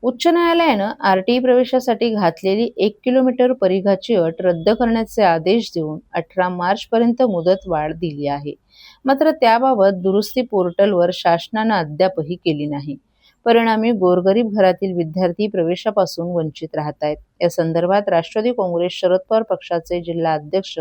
उच्च न्यायालयानं आरटीई प्रवेशासाठी घातलेली 1 किलोमीटर परिघाची अट रद्द करण्याचे आदेश देऊन 18 मार्चपर्यंत मुदतवाढ दिली आहे. मात्र त्याबाबत दुरुस्ती पोर्टलवर शासनानं अद्यापही केली नाही. परिणामी गोरगरीब घरातील विद्यार्थी प्रवेशापासून वंचित राहत आहेत. या संदर्भात राष्ट्रवादी काँग्रेस शरद पवार पक्षाचे जिल्हा अध्यक्ष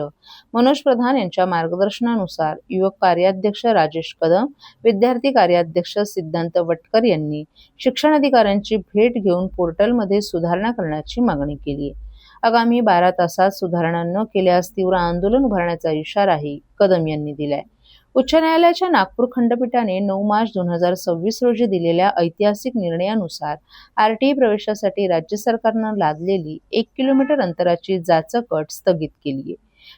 मनोज प्रधान यांच्या मार्गदर्शनानुसार युवक कार्याध्यक्ष राजेश कदम, विद्यार्थी कार्याध्यक्ष सिद्धांत वटकर यांनी शिक्षणाधिकाऱ्यांची भेट घेऊन पोर्टलमध्ये सुधारणा करण्याची मागणी केली आहे. आगामी 12 तासात सुधारणा न केल्यास तीव्र आंदोलन उभारण्याचा इशाराही कदम यांनी दिलाय. उच्च न्यायालयाच्या नागपूर खंडपीठाने 9 मार्च 2026 रोजी दिलेल्या ऐतिहासिक निर्णयानुसार आरटीई प्रवेशासाठी राज्य सरकारनं लादलेली 1 किलोमीटर अंतराची जाचक अट स्थगित केली आहे.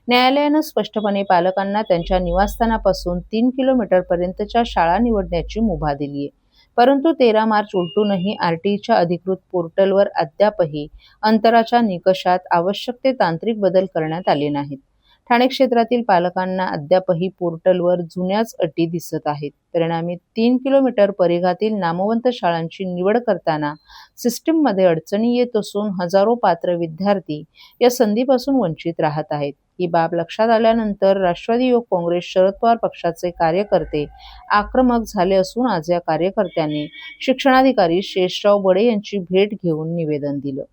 न्यायालयानं स्पष्टपणे पालकांना त्यांच्या निवासस्थानापासून 3 किलोमीटर पर्यंतच्या शाळा निवडण्याची मुभा दिली आहे. परंतु 13 मार्च उलटूनही आरटीईच्या अधिकृत पोर्टलवर अद्यापही अंतराच्या निकषात आवश्यक ते तांत्रिक बदल करण्यात आले नाहीत. ठाणे क्षेत्रातील पालकांना अद्यापही पोर्टलवर जुन्याच अटी दिसत आहेत. परिणामी 3 किलोमीटर परिघातील नामवंत शाळांची निवड करताना सिस्टीममध्ये अडचणी येत असून हजारो पात्र विद्यार्थी या संधीपासून वंचित राहत आहेत. ही बाब लक्षात आल्यानंतर राष्ट्रवादी युवक काँग्रेस शरद पवार पक्षाचे कार्यकर्ते आक्रमक झाले असून आज या कार्यकर्त्यांनी शिक्षणाधिकारी शेषराव बडे यांची भेट घेऊन निवेदन दिलं.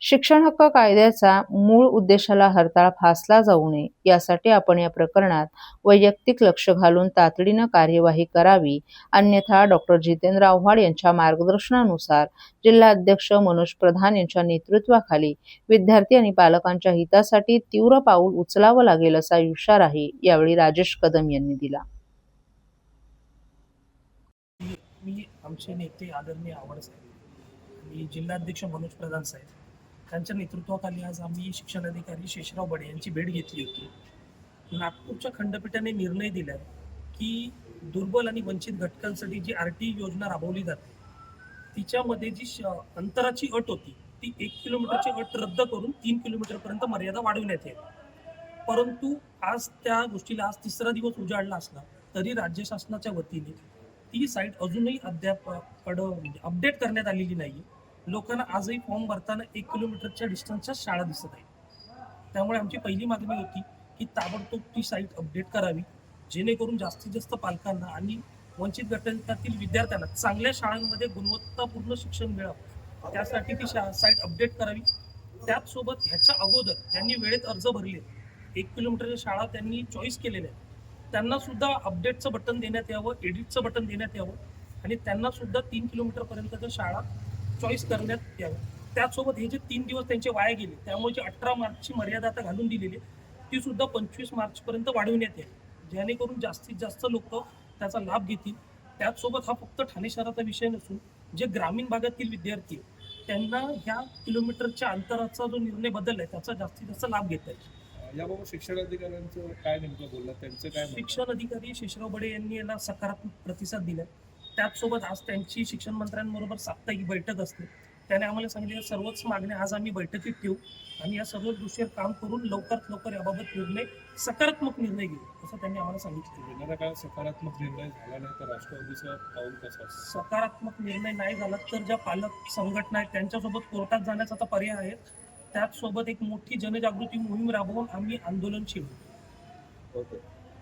शिक्षण हक्क कायद्याचा मूळ उद्देशाला हरताळ फासला जाऊ नये यासाठी आपण या प्रकरणात वैयक्तिक लक्ष घालून तातडीनं कार्यवाही करावी, अन्यथा डॉ. जितेंद्र आव्हाड यांच्या मार्गदर्शनानुसार जिल्हा अध्यक्ष मनोज प्रधान यांच्या नेतृत्वाखाली विद्यार्थी आणि पालकांच्या हितासाठी तीव्र पाऊल उचलावं लागेल असा इशाराही यावेळी राजेश कदम यांनी दिला. मी आमचे नेते आदरणीय आव्हाड साहेब आणि जिल्हाध्यक्ष मनोज प्रधान साहेब त्यांच्या नेतृत्वाखाली आज आम्ही शिक्षणाधिकारी शेषराव बडे यांची भेट घेतली होती. नागपूरच्या खंडपीठाने निर्णय दिला की दुर्बल आणि वंचित घटकांसाठी जी आरटीई योजना राबवली जाते तिच्यामध्ये जी अंतराची अट होती ती 1 किलोमीटरची अट रद्द करून 3 किलोमीटरपर्यंत मर्यादा वाढवण्यात येईल. परंतु आज त्या गोष्टीला आज तिसरा दिवस उजाडला असला तरी राज्य शासनाच्या वतीने ती साईट अजूनही अद्याप अपडेट करण्यात आलेली नाही. लोकांना आजही फॉर्म भरताना 1 किलोमीटरच्या डिस्टन्सच्या शाळा दिसत आहे. त्यामुळे आमची पहिली मागणी होती की ताबडतोब ती साईट अपडेट करावी, जेणेकरून जास्तीत जास्त पालकांना आणि वंचित गटातील विद्यार्थ्यांना चांगल्या शाळांमध्ये गुणवत्तापूर्ण शिक्षण मिळावं त्यासाठी ती साईट अपडेट करावी. त्याचसोबत ह्याच्या अगोदर ज्यांनी वेळेत अर्ज भरले 1 किलोमीटरच्या शाळा त्यांनी चॉईस केलेल्या त्यांना सुद्धा अपडेटचं बटन देण्यात यावं, एडिटचं बटन देण्यात यावं आणि त्यांना सुद्धा 3 किलोमीटरपर्यंतच्या शाळा चॉईस करण्यात यावं. त्याचसोबत हे जे 3 दिवस त्यांचे वाया गेले त्यामुळे जी 18 मार्चची मर्यादा आता घालून दिलेली ती सुद्धा 25 मार्चपर्यंत वाढवण्यात येईल, जेणेकरून जास्तीत जास्त लोक त्याचा लाभ घेतील. त्याचसोबत हा फक्त ठाणे शहराचा विषय नसून जे ग्रामीण भागातील विद्यार्थी त्यांना ह्या किलोमीटरच्या अंतराचा जो निर्णय बदललाय त्याचा जास्तीत जास्त लाभ घेता येईल. याबाबत शिक्षणाधिकाऱ्यांचं काय नेमकं बोललं, त्यांचं काय? शिक्षण अधिकारी शेषराव बडे यांनी याला सकारात्मक प्रतिसाद दिला. त्याचसोबत आज त्यांची शिक्षण मंत्र्यांबरोबर साप्ताहिक बैठक असते. त्याने आम्हाला सांगितलं सर्वच मागण्या आज आम्ही बैठकीत ठेवू आणि या सर्व गोष्टीवर काम करून लवकरात लवकर याबाबत सकारात्मक निर्णय घेऊ असं त्यांनी आम्हाला सांगितलं. येणारा काळ सकारात्मक निर्णय झाला नाही तर राष्ट्रवादीचा पाऊल कसा? सकारात्मक निर्णय नाही झाला तर ज्या पालक संघटना आहेत त्यांच्यासोबत कोर्टात जाण्याचा आता पर्याय आहे. त्याचसोबत एक मोठी जनजागृती मोहीम राबवून आम्ही आंदोलन छेडू. ओके.